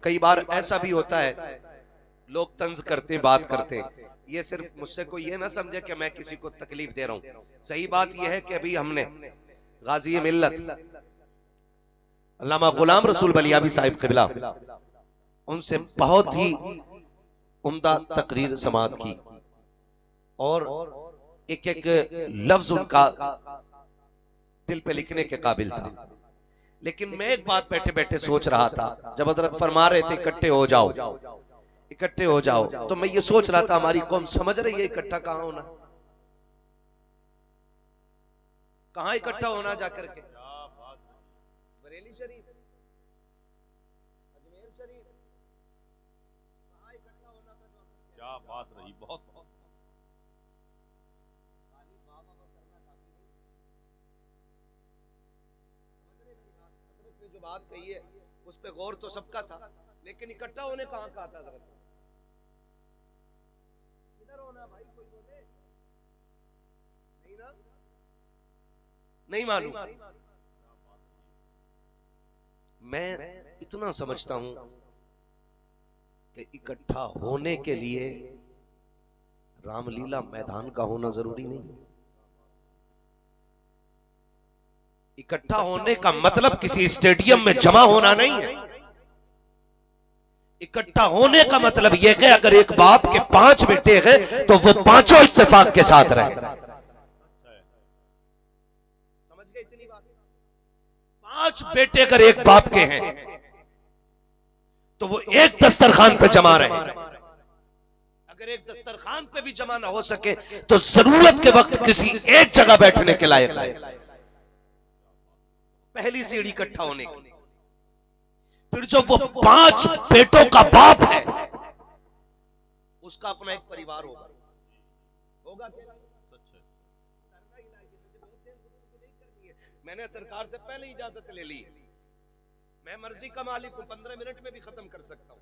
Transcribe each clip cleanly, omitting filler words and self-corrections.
कई बार ऐसा भी होता है, लोग तंज करते बात करते, ये सिर्फ मुझसे कोई ये ना समझे कि मैं किसी को तकलीफ दे रहा हूं। सही बात यह है कि अभी हमने गाजी मिल्लत अल्लामा गुलाम रसूल बलियाबी साहिब क़िबला, उनसे बहुत ही उम्दा तकरीर समाअत की और एक एक लफ्ज उनका दिल पे लिखने के काबिल था। लेकिन मैं एक बात बैठे बैठे सोच रहा था, जब हजरत फरमा रहे थे इकट्ठे हो जाओ, इकट्ठे हो जाओ, तो मैं ये सोच रहा था हमारी कौम समझ रही है इकट्ठा कहां होना, कहां इकट्ठा होना जाकर के? बरेली शरीफ, अजमेर शरीफ, कहां इकट्ठा होना था? क्या बात रही, बहुत जो बात कही है उस पे गौर तो सबका था, लेकिन इकट्ठा होने कहां कहा था? इधर होना भाई, कोई बोले नहीं ना, नहीं मालूम। मैं इतना समझता हूं कि इकट्ठा होने के लिए रामलीला मैदान का होना जरूरी नहीं है। इकट्ठा होने का मतलब किसी स्टेडियम में जमा होना नहीं है। इकट्ठा होने का मतलब यह कि अगर एक बाप के 5 बेटे हैं तो वो पांचों इत्तेफाक के साथ रहे। समझ गए इतनी बात? 5 बेटे अगर एक बाप के हैं तो वो एक दस्तरखान पे जमा रहे। अगर एक दस्तरखान पे भी जमा ना हो सके तो जरूरत के वक्त किसी एक जगह बैठने के लायक रहे। पहली सीढ़ी इकट्ठा होने की। फिर जो वो 5 बेटों का बाप है उसका अपना एक परिवार होगा, होगा क्या? मैंने सरकार से पहले इजाजत ले ली, मैं मर्जी का मालिक हूं, 15 मिनट में भी खत्म कर सकता हूं।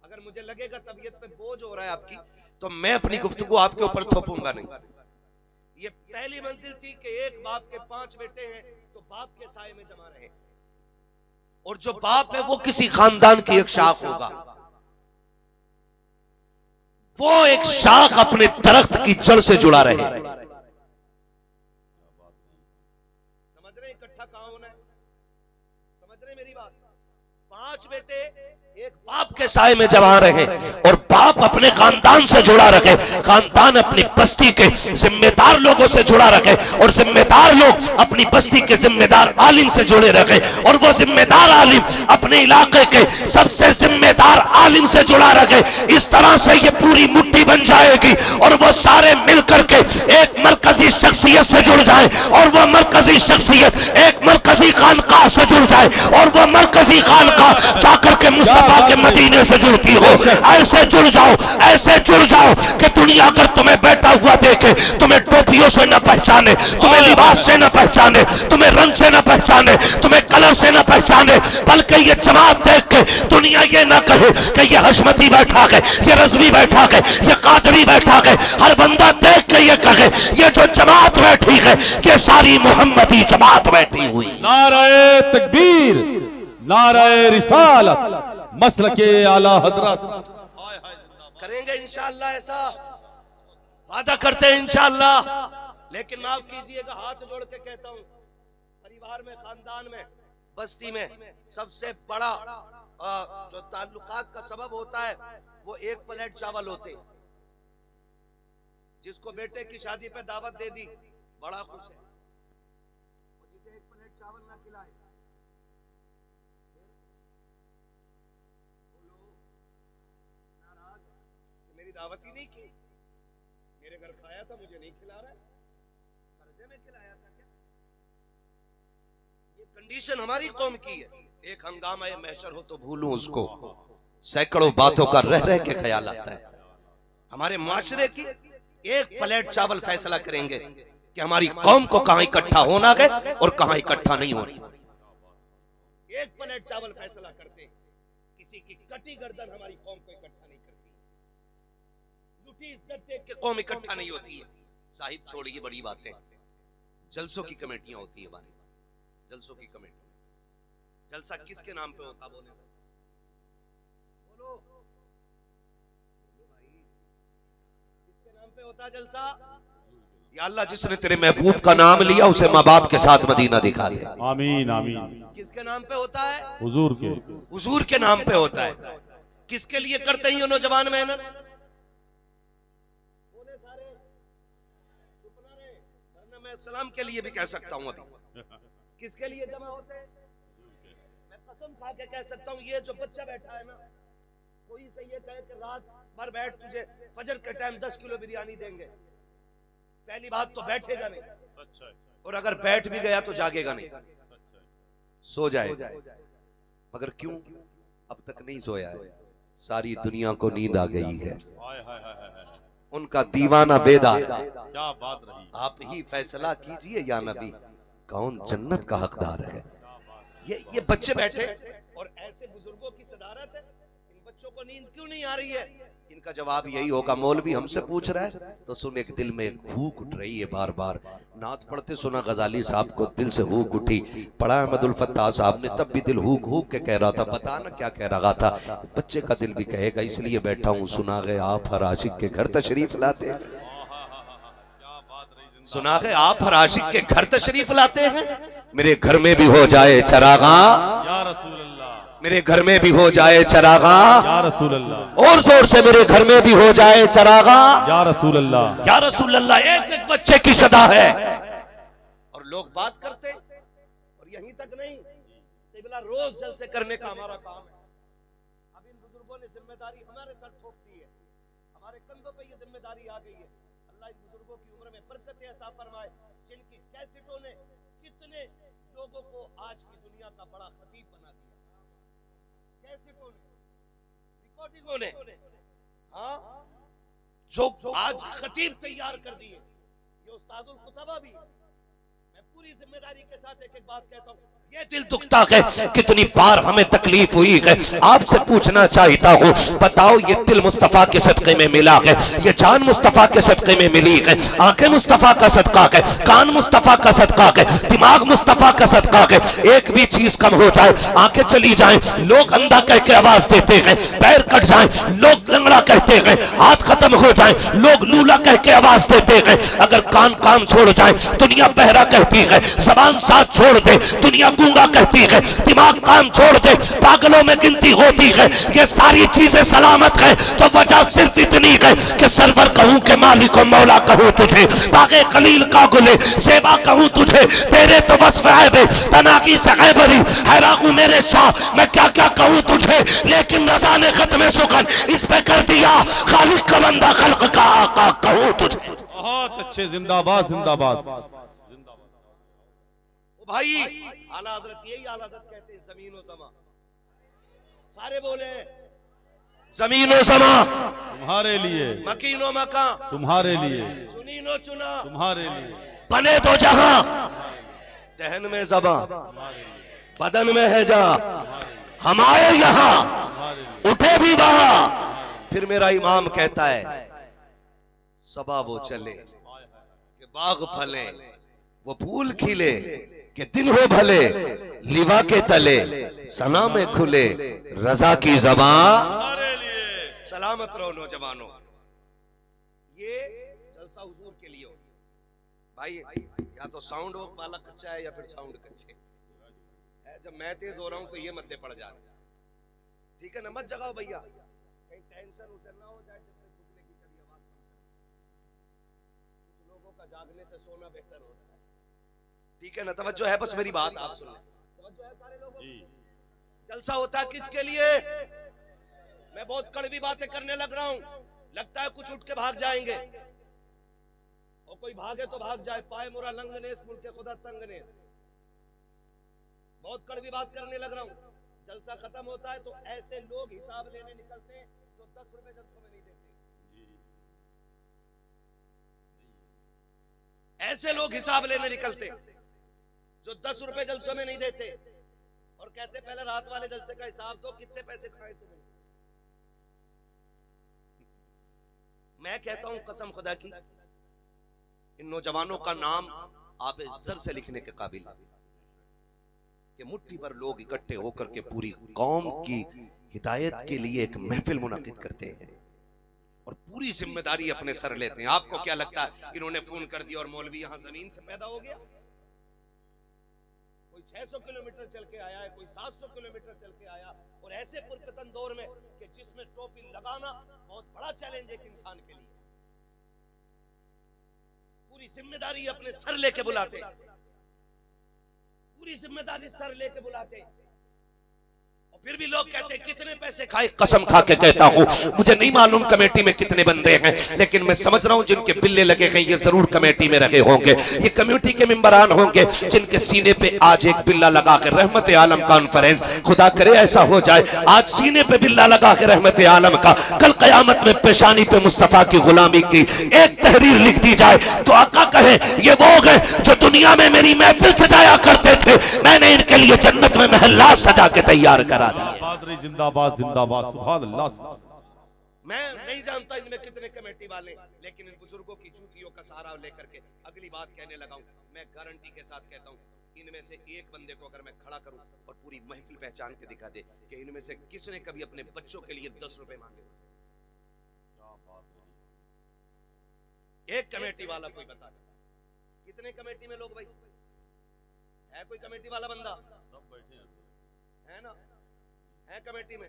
अगर मुझे लगेगा तबीयत पे बोझ हो रहा है आपकी, तो मैं अपनी गुफ्तगू आपके ऊपर थोपूंगा नहीं। ये पहली मंजिल थी कि एक बाप के 5 बेटे हैं तो बाप के साए में जमा रहे, और जो बाप है वो किसी खानदान की एक शाख होगा, वो एक शाख अपने दरख्त की जड़ से जुड़ा रहे। समझ रहे इकट्ठा कहां होना है? समझ रहे मेरी बात? 5 बेटे एक बाप के साए में जमा रहे और बाप अपने खानदान से जुड़ा रखे, खानदान अपनी बस्ती के जिम्मेदार लोगों से जुड़ा रखे, और जिम्मेदार लोग अपनी बस्ती के जिम्मेदार आलिम से जुड़े रखे, और वो जिम्मेदार आलिम अपने इलाके के सबसे जिम्मेदार आलिम से जुड़ा रखे। इस तरह से ये पूरी मुट्ठी बन जाएगी और वो सारे मिलकर के एक मरकजी शख्सियत से जुड़ जाए, और वो मरकजी शख्सियत एक मरकजी खानकाह से जुड़ जाए, और वो मरकजी खानकाह जाकर के मुस्तफा के मदीने से जुड़ती हो। ऐसे जुड़ जाओ, ऐसे जुड़ जाओ कि दुनिया अगर तुम्हें बैठा हुआ देखे, तुम्हें टोपियों से न पहचाने, तुम्हें लिबास से न पहचाने, तुम्हें रंग से न पहचाने, तुम्हें कलर से न पहचाने, बल्कि ये जमात देख के दुनिया ये ना कहे कि ये हशमती बैठा है, ये रज़वी बैठा है, ये कादरी बैठा है। हर बंदा देख के ये कहे ये जो जमात बैठी है ये सारी मोहम्मदी जमात बैठी हुई। नाराए तकबीर, नाराए रिसालत, मसलके आला हजरत। करेंगे इंशाअल्लाह, ऐसा वादा करते हैं इंशाअल्लाह। लेकिन माफ कीजिएगा, हाथ जोड़ के कहता हूं, परिवार में, खानदान में, बस्ती में सबसे बड़ा जो ताल्लुकात का सबब होता है वो एक प्लेट चावल होते। जिसको बेटे की शादी पे दावत दे दी बड़ा खुश है, जिसे एक प्लेट चावल ना खिलाए नाराज, मेरी दावत ही नहीं की, मेरे घर खाया था मुझे नहीं खिला रहा है, कर्जे में खिलाया था क्या? ये कंडीशन हमारी कौम की है। एक हंगामा ये महशर हो तो भूलूं उसको, सैकड़ों बातों का रह रह के ख्याल आता है। हमारे माशरे की एक प्लेट चावल फैसला करेंगे कि हमारी कौम को कहां इकट्ठा होना है और कहां इकट्ठा नहीं होना। एक प्लेट चावल फैसला करते, किसी की कटी गर्दन हमारी कौम को इकट्ठा नहीं करती, लुटी इज्जत देख के कौम इकट्ठा नहीं होती है। साहिब छोड़िए बड़ी बातें, जलसों की कमेटियां होती है हमारी, जलसों की कमेटी। जलसा किसके नाम पे होता बोले? पे होता है जलसा? या अल्लाह जिसने तेरे महबूब का नाम लिया उसे माँ बाप के साथ मदीना दिखा दे। आमीन आमीन। किसके नाम पे होता है? हुजूर के। हुजूर के नाम पे होता है। किसके लिए करते हैं ये नौजवान मेहनत? बोले सारे सुपना रे, वरना मैं सलाम के लिए भी कह सकता हूं अभी। किसके लिए जमा होते हैं? मैं कसम खा के कह सकता हूं, ये जो बच्चा बैठा है ना, कोई से ये कहे कि रात भर बैठ, तुझे फजर के टाइम 10 किलो बिरयानी देंगे, पहली बात तो बैठेगा नहीं, और अगर बैठ भी गया तो जागेगा नहीं, सो जाएगा। मगर क्यों अब तक नहीं सोया है? सारी दुनिया को नींद आ गई है, उनका दीवाना बेदार। क्या बात रही। आप ही फैसला कीजिए या नबी, कौन जन्नत का हकदार है? ये बच्चे बैठे और ऐसे बुजुर्गों की सदारत है, इन बच्चों को नींद क्यों नहीं आ रही है? इनका जवाब यही होगा, मौलवी हमसे पूछ रहा है तो सुन, एक दिल में एक भूख उठ रही है बार बार। नात पढ़ते सुना गजाली साहब को, दिल से भूख उठी। पढ़ा अहमदुल फत्ताह साहब ने, तब भी दिल हुक हुक के कह रहा था। बता ना क्या कह रहा था? बच्चे का दिल भी कहेगा, इसलिए बैठा हूँ। सुना गए आप हर आशिक के घर तशरीफ लाते हैं, सुना गए आप हर आशिक के घर तशरीफ लाते हैं। मेरे घर में भी हो जाए चरागा या रसूल अल्लाह, मेरे घर में भी हो जाए चरागा या रसूल अल्लाह, और जोर से मेरे घर में भी हो जाए चरागा या रसूल अल्लाह, या रसूल अल्लाह। एक एक बच्चे की सदा है और लोग बात करते, और यहीं तक नहीं, क़िबला रोज जलसे करने का हमारा काम है। अब इन बुजुर्गों ने जिम्मेदारी हमारे सर थोप दी है, हमारे कंधों पे ये जिम्मेदारी आ गई है। अल्लाह इन बुजुर्गों की उम्र में बरकत अता फरमाए, जिनकी कैसेटों ने कितने लोगों को आज की दुनिया का बड़ा खतीब बना दिया, कैसेटों ने, रिकॉर्डिंगों ने, हाँ, जो आज खतीब तैयार कर दिए। ये उस्तादुल कुतबा भी। मैं पूरी जिम्मेदारी के साथ एक एक बात कहता हूँ, ये दिल दुखता है, कितनी बार हमें तकलीफ हुई है। आपसे पूछना चाहता हूँ, बताओ ये दिल मुस्तफा के सदक़े में मिला है, ये जान मुस्तफा के सदक़े में मिली है, आंखें मुस्तफा का सदका है, कान मुस्तफा का सदका है, दिमाग मुस्तफा का सदका है। एक भी चीज कम हो जाए, आंखें चली जाएं, लोग अंधा कह के आवाज देते हैं, पैर कट जाए लोग लंगड़ा कहते हैं, हाथ खत्म हो जाए लोग लूला कह के आवाज देते हैं, अगर कान काम छोड़ जाए दुनिया बहरा कहती है, जबान साथ छोड़ दे दुनिया गूंगा कहती है, दिमाग काम छोड़ दे पागलों में गिनती होती है। ये सारी चीजें सलामत है तो वजह सिर्फ इतनी है कि सरवर कहूं के मालिक और मौला कहूं तुझे, बागे खलील का गुले सेवा कहूं तुझे, तेरे तो वस्फ है बे तनाकी से है बरी, हैरान मेरे शाह मैं क्या क्या कहूं तुझे, लेकिन रजा ने खत्म सुखन इस पे कर दिया, खालिक का बंदा खल्क का आका कहूं तुझे। बहुत अच्छे, जिंदाबाद जिंदाबाद। भाई आला हज़रत, यही आला हज़रत कहते हैं, ज़मीन और समा। सारे बोले ज़मीन और समा तुम्हारे लिए, मकीनो मका तुम्हारे लिए, चुनीनो चुना तुम्हारे लिए, बने तो जहां, दहन में ज़बां बदन में है जा, हम आए यहाँ उठे भी वहां। फिर मेरा इमाम कहता है, सबा वो चले कि बाग फले, वो फूल खिले कि दिन हो भले, लिवा के तले सना में खुले, रजा की ज़बां सलामत रहो नौजवानों। ये जलसा हुजूर के लिए हो भाई, या तो साउंड वाला कच्चा है या फिर साउंड कच्चे है। जब मैं तेज हो रहा हूं तो ये मद्दे पड़ जा रहे, ठीक है ना? मत जगाओ भैया, कहीं टेंशन उसे ना हो जाए जिससे दुखने की कभी आवाज कम करें। कुछ लोगों का जागने से सोना बेहतर होता है, ठीक है ना? तवज्जो है बस मेरी बात आप सुन लें, तवज्जो है सारे लोगों की। जलसा होता है किसके लिए? मैं बहुत कड़वी बातें करने लग रहा हूं, लगता है कुछ उठ के भाग जाएंगे, और कोई भागे तो भाग जाए, पाए मुरा लंगनेस मुल्के खुदा तंगनेस। बहुत कड़वी बात करने लग रहा हूं। जलसा खत्म होता है तो ऐसे लोग हिसाब लेने निकलते हैं जो 10 रुपए जलसों में नहीं देते। ऐसे लोग हिसाब लेने निकलते जो 10 रुपए जलसों में नहीं देते और कहते पहले रात वाले जलसे का हिसाब दो, कितने पैसे खाए तुमने। मैं कहता हूं कसम खुदा की, इन नौजवानों का नाम आप इज्जत से लिखने के काबिल है कि मुट्ठी भर लोग इकट्ठे होकर के पूरी कौम की हिदायत के लिए एक महफिल मुनाकिद करते हैं, और और पूरी जिम्मेदारी अपने सर लेते हैं। आपको क्या लगता है इन्होंने फोन कर दिया और मौलवी यहां जमीन से पैदा हो गया? कोई 600 किलोमीटर चल के आया है, कोई 700 किलोमीटर चल के आया, और ऐसे पुरकतन दौर में कि जिसमें टोपी लगाना बहुत बड़ा चैलेंज है एक इंसान के लिए। पूरी जिम्मेदारी अपने सर लेके बुलाते, पूरी जिम्मेदारी सर लेके बुलाते, और फिर भी लोग कहते हैं कितने पैसे खाए। कसम खा के कहता हूं, मुझे नहीं मालूम कमेटी में कितने बंदे हैं, लेकिन मैं समझ रहा हूं जिनके बिल्ले लगे हैं ये जरूर कमेटी में रहे होंगे। ये कमेटी के मेंबरान होंगे जिनके सीने पे आज एक बिल्ला लगा के रहमत आलम कॉन्फ्रेंस, खुदा करे ऐसा हो जाए, आज सीने पे बिल्ला लगा के रहमत आलम का, कल कयामत में पेशानी पे मुस्तफा की गुलामी की एक तहरीर लिख दी जाए तो आका कहे ये वो गए जो दुनिया में मेरी महफिल सजाया करते थे, मैंने इनके लिए जन्नत में महल्ला सजा के तैयार करा। जिंदाबाद जिंदाबाद सुभान अल्लाह। मैं नहीं जानता इनमें कितने कमेटी वाले, लेकिन इन बुजुर्गों की जूतियों का सहारा लेकर के अगली बात कहने लगा हूं। मैं गारंटी के साथ कहता हूं इनमें से एक बंदे को अगर मैं खड़ा करूं और पूरी महफिल पहचान के दिखा दे कि इनमें से किसने कभी अपने बच्चों के लिए 10 रुपए मांगे, एक कमेटी वाला कोई बता दे। कितने कमेटी में लोग भाई है? कोई कमेटी वाला बंदा? सब बैठे है ना, है कमेटी में?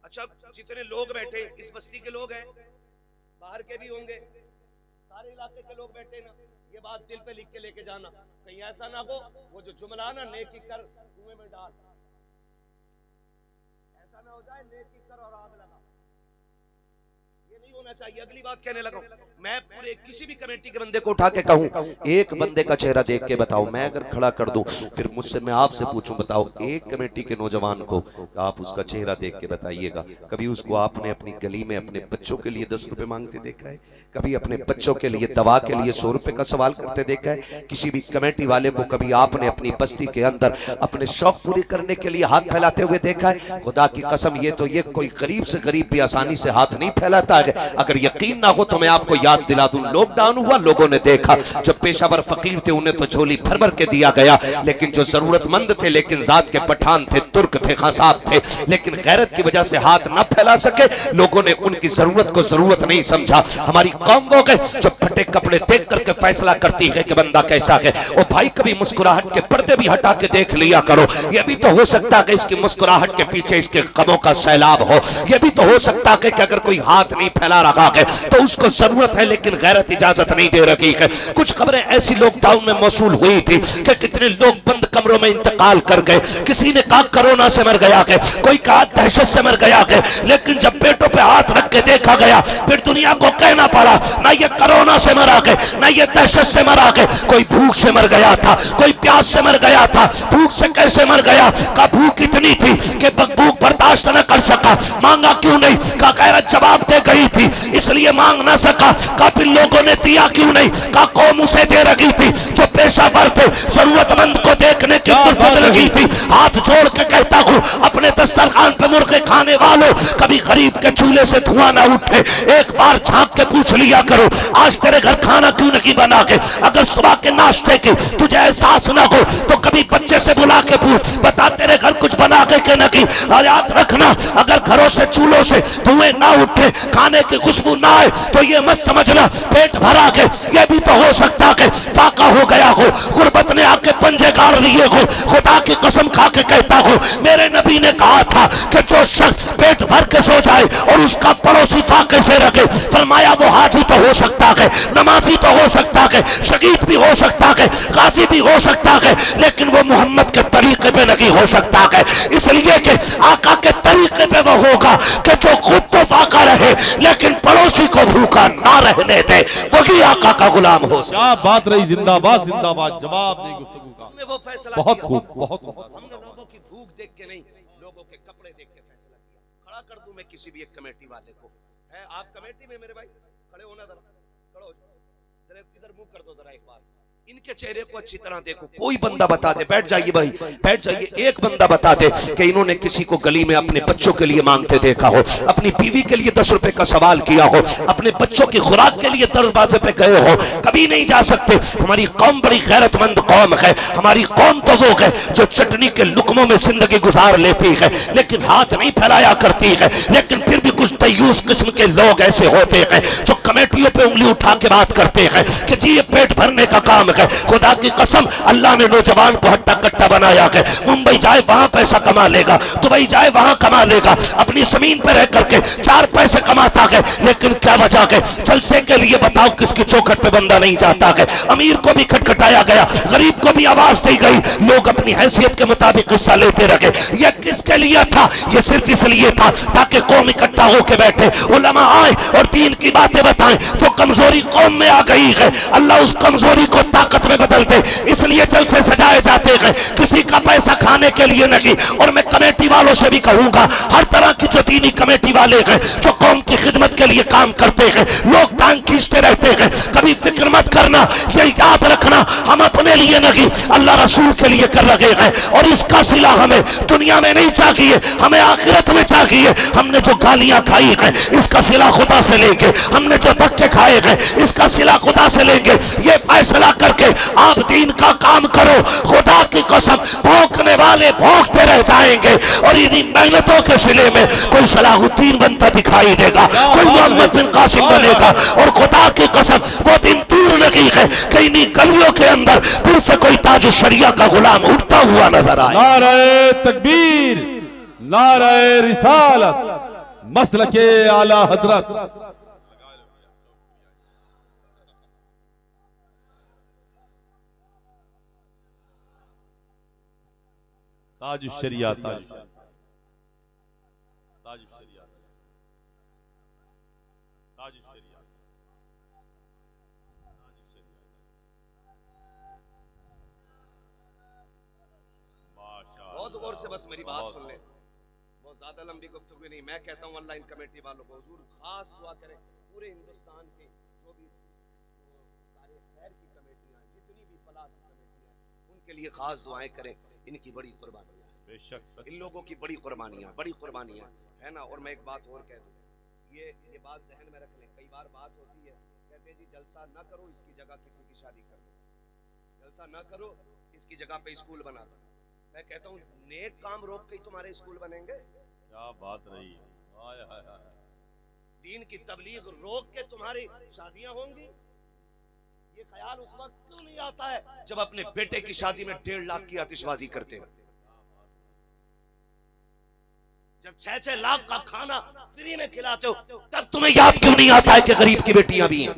अच्छा, जितने लोग बैठे इस बस्ती के लोग हैं, बाहर के भी होंगे, सारे इलाके के लोग बैठे ना, ये बात दिल पे लिख के लेके जाना, कहीं ऐसा ना हो वो जो जुमला ना नेकी कर कुएं में डाल, ऐसा ना हो जाए नेकी कर और आग लगा, ये नहीं होना चाहिए। अगली बात कहने लगा मैं पूरे किसी भी कमेटी के बंदे को उठा के कहूं एक बंदे का चेहरा देख के बताओ, मैं अगर खड़ा कर दूं फिर मुझसे मैं आपसे पूछूं बताओ एक कमेटी के नौजवान को आप उसका चेहरा देख के बताइएगा, कभी उसको आपने अपनी गली में अपने बच्चों के लिए 10 रुपए मांगते देखा है? कभी अपने बच्चों के लिए दवा के लिए 100 रुपए का सवाल करते देखा है? किसी भी कमेटी वाले को कभी आपने अपनी बस्ती के अंदर अपने शौक पूरे करने के लिए हाथ फैलाते हुए देखा है? खुदा की कसम ये कोई गरीब से गरीब भी आसानी से हाथ नहीं फैलाता है। अगर यकीन ना हो तो मैं आपको याद दिला दूं, लॉकडाउन हुआ, लोगों ने देखा जो पेशावर फकीर थे उन्हें तो झोली भर भर के दिया गया, लेकिन जो जरूरतमंद थे, लेकिन जात के पठान थे, तुर्क थे, खसाब थे, लेकिन गैरत की वजह से हाथ न फैला सके, लोगों ने उनकी जरूरत को जरूरत नहीं समझा। हमारी कौम वो गए जो फटे कपड़े देख करके फैसला करती है कि बंदा कैसा है। ओ भाई, कभी मुस्कुराहट के पर्दे भी हटा के देख लिया करो, यह भी तो हो सकता है कि इसकी मुस्कुराहट के पीछे इसके कदमों का सैलाब हो, यह भी तो हो सकता है कि अगर कोई हाथ नहीं फैला रखा है तो उसको जरूरत है लेकिन गैरत इजाजत नहीं दे रखी है। कुछ खबरें ऐसी लॉकडाउन में मौसूल हुई थी कि कितने लोग बंद कमरों में इंतकाल कर गए, किसी ने कहा कोरोना से मर गया है, कोई कहा दहशत से मर गया है, लेकिन जब पेटों पे हाथ रख के देखा गया फिर दुनिया को कहना पड़ा ना ये कोरोना से मरा गए ना ये दहशत से मरा गए, कोई भूख से मर गया था, कोई प्यास से मर गया था। भूख से कैसे मर गया? का भूख इतनी थी कि भूख बर्दाश्त न कर सका, मांगा क्यों नहीं? का गैरत जवाब दे गई थी इसलिए मांग ना सका। का फिर लोगों ने दिया क्यों नहीं? का कौम उसे दे रही थी जो पेशावर थे, जरूरतमंद को देखने की फुर्सत लगी थी। हाथ जोड़ के कहता हूं अपने दस्तरखान पे मुर्गे खाने वालों, कभी गरीब के चूल्हे से धुआं ना उठे, एक बार झांक के पूछ लिया करो आज तेरे घर खाना क्यों नहीं बना के? अगर सुबह के नाश्ते की तुझे एहसास ना हो तो कभी बच्चे से बुला के पूछ बता तेरे घर कुछ बना के नहीं। और याद रखना अगर घरों से चूल्हों से धुएं ना उठे, खाने की खुशबू ना आए तो ये मत समझना पेट भरा के, ये भी तो हो सकता है फाका हो गया हो, गुर्बत ने आके पंजे गाड़ लिए हो। खुदा की कसम खा के कहता हूं मेरे नबी ने कहा था कि जो शख्स पेट भर के सो जाए और उसका पड़ोसी फाके से रखे, फरमाया वो हाजी तो हो सकता है, नमाजी तो हो सकता है, शहीद भी हो सकता है, गाजी भी हो सकता है, लेकिन वो मोहम्मद के तरीके पे नहीं हो सकता है। इसलिए कि आका के तरीके पे वो होगा कि जो खुद तो फाका रहे लेकिन पड़ोसी को भूखा ना रहने दे, वही आका का गुलाम हो। क्या बात रही, जिंदाबाद जिंदाबाद, जवाब दे गुफ्तगू का। हमने वो फैसला बहुत किया। खूब, बहुत खूब। हमने लोगों की भूख देख के नहीं, लोगों के कपड़े देख के फैसला किया। खड़ा कर दूं मैं किसी भी एक कमेटी वाले को, है आप कमेटी में मेरे भाई खड़े होना, जरा खड़े हो, जरा इधर मुंह कर दो जरा एक बार, इनके चेहरे को अच्छी तरह देखो, कोई बंदा बता दे, बैठ जाइए भाई बैठ जाइए, एक बंदा बता दे कि इन्होंने किसी को गली में अपने बच्चों के लिए मांगते देखा हो, अपनी बीवी के लिए 10 रुपए का सवाल किया हो, अपने बच्चों की खुराक के लिए दरवाजे पे गए हो, कभी नहीं जा सकते। हमारी कौम बड़ी गैरतमंद कौम है, हमारी कौम तो वो है जो चटनी के लुकमों में जिंदगी गुजार लेती है लेकिन हाथ नहीं फैलाया करती है। लेकिन फिर भी कुछ तयूस किस्म के लोग ऐसे होते हैं जो कमेटियों पे उंगली उठा के बात करते हैं कि जी ये पेट भरने का काम है। खुदा की कसम, अल्लाह ने नौजवान को हट्टा कट्टा बनाया है, मुंबई जाए वहां पैसा कमा लेगा, दुबई जाए वहां कमा लेगा, अपनी जमीन पर रह करके 4 पैसे कमाता है, लेकिन क्या वजह है? जलसे के लिए बताओ किसकी चौखट पे बंदा नहीं जाता है? अमीर को भी खटखटाया गया, गरीब को भी आवाज दी गई, लोग अपनी हैसियत के मुताबिक हिस्सा लेते रहे। यह किसके लिए था? यह सिर्फ इसलिए था ताकि कौम इकट्ठा होकर बैठे, उलमा आए और दीन की बातें बताएं। जो कमजोरी कौम में आ गई है, अल्लाह उस कमजोरी को ताकत में बदल दे, इसलिए जलसे सजाए जाते हैं, किसी का पैसा खाने के लिए नहीं। और मैं कमेटी वालों से भी कहूंगा, हर तरह की जो दीनी कमेटी वाले हैं जो कौम की खिदमत के लिए काम करते हैं, लोग टांग खींचते रहते हैं, कभी फिक्र मत करना, ये याद रखना हम अपने लिए नहीं अल्लाह रसूल के लिए कर रहे हैं। और इसका सिला हमें दुनिया में नहीं चाहिए, हमें आखिरत में चाहिए। हमने जो गालियां खाई हैं इसका सिला खुदा से लेंगे, हमने जो धक्के खाए हैं इसका सिला खुदा से लेंगे। ये फैसला करके आप दीन का काम करो, खुदा की कसम भौंकने वाले भौंकते रह जाएंगे और इन्हीं मेहनतों के सिले में कोई सलाहुद्दीन बनता दिखाई देगा, कोई मोहम्मद बिन कासिम बनेगा। और खुदा की कसम वो दिन दूर नहीं है कि इन्हीं गलियों के अंदर फिर से कोई ताज शरिया का गुलाम उठता हुआ नजर आए। नारे तकबीर, नारे रिसालत, मसलके आला हजरत। ताजुश्शरिया, ताजुश्शरिया, ताजुश्शरिया, ताजुश्शरिया, माशाअल्लाह। बहुत गौर से बस मेरी बात सुन ले, बहुत ज्यादा लंबी गुफ्तगू नहीं। मैं कहता हूँ अल्लाह इन कमेटी वालों को हुजूर खास दुआ करे, पूरे हिंदुस्तान के जो भी सारे खैर की कमेटियां, जितनी भी फलाह की कमेटियां, उनके लिए खास दुआएं करें। इनकी बड़ी कुर्बानियां, बेशक इन लोगों की बड़ी कुर्बानियां है ना। और मैं एक बात और कह दूं, ये बात जहन में रख लें। कई बार बात होती है, कहते जी जलसा ना करो, इसकी जगह किसी की शादी कर दो, जलसा ना करो, इसकी जगह पे स्कूल बना दो। मैं कहता हूँ नेक काम रोक के ही तुम्हारे स्कूल बनेंगे? क्या बात रही है, हाय हाय हाय। दीन की तबलीग रोक के तुम्हारी शादियां होंगी? ये ख्याल उस वक्त क्यों नहीं आता है जब अपने बेटे की शादी में 1.5 लाख की आतिशबाजी करते हो, जब 6-6 लाख का खाना फ्री में खिलाते हो, तब तुम्हें याद क्यों नहीं आता है कि गरीब की बेटियां भी हैं?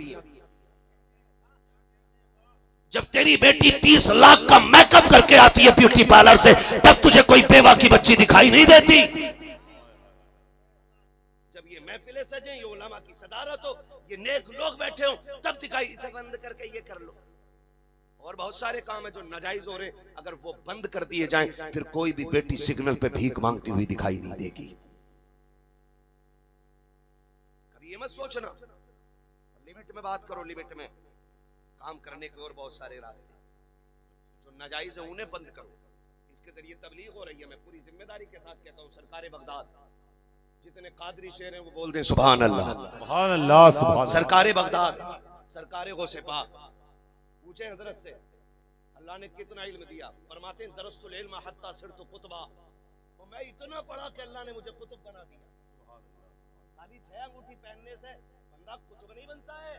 जब तेरी बेटी 30 लाख का मेकअप करके आती है ब्यूटी पार्लर से, तब तुझे कोई बेवा की बच्ची दिखाई नहीं देती? जब ये महफिलें सजे, ये उलमा की सदारत हो, ये नेक लोग बैठे हो, तब दिखाई, इसे बंद करके ये कर लो। और बहुत सारे काम है जो नाजायज हो रहे, अगर वो बंद कर दिए जाएं, फिर कोई भी बेटी सिग्नल पे भीख मांगती हुई दिखाई नहीं देगी। कभी ये मत सोचना, लिमिट में बात करो, लिमिट में काम करने के और बहुत सारे रास्ते जो नाजायज है उन्हें बंद करो। इसके जरिए तबलीग हो रही है। मैं पूरी जिम्मेदारी के साथ कहता हूँ, सरकार बगदाद, जितने कादरी शेर हैं वो बोल दें सुभान अल्लाह, सुभान अल्लाह, सुभान। सरकार बगदाद, सरकार गौसेपा, पूछे हजरत से अल्लाह ने कितना इल्म दिया? फरमाते हैं दरस्तुल इल्म हत्ता सिरतु कुतबा, और मैं इतना पढ़ा कि अल्लाह ने मुझे कुतुब बना दिया। खाली 6 अंगूठी पहनने से बंदा कुतुब नहीं बनता है,